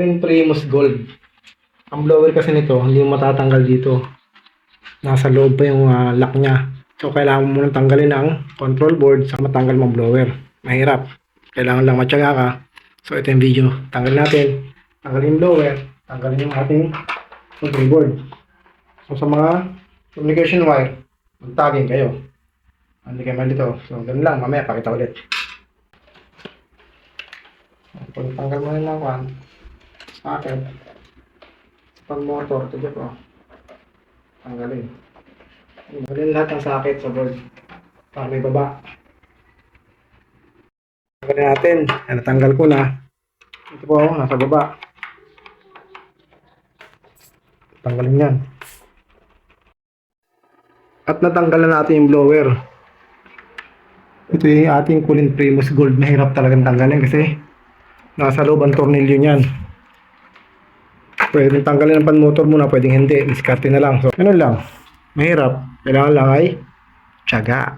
Yung Primus Gold. Ang blower kasi nito, hindi mo matatanggal dito. Nasa loob pa yung lock niya. So, kailangan mo munang tanggalin ang control board sa matanggal mong blower. Mahirap. Kailangan lang matyaga ka. So, ito yung video. Tanggalin natin. Tanggalin yung blower. Tanggalin yung ating control board. So, sa mga communication wire, mag-tagging kayo. Hindi kayo dito. So, ganun lang. Mamaya, pakita ulit. Pag tanggal mo rin ng socket, pag motor, ito dyan po. Tanggalin. Tanggalin lahat ng socket sa board para may baba. Tanggalin natin. Yan, natanggal ko na. Ito po, nasa baba. Tanggalin yan. At natanggalan natin yung blower. Ito yung ating Kulin Primus Gold. Mahirap talagang tanggalin kasi nasa loob ang tornilyo niyan. Pwedeng tanggalin ang pan-motor muna, pwedeng hindi. Diskarte na lang. So, ganun lang. Mahirap. Kailangan lang ay tiyaga.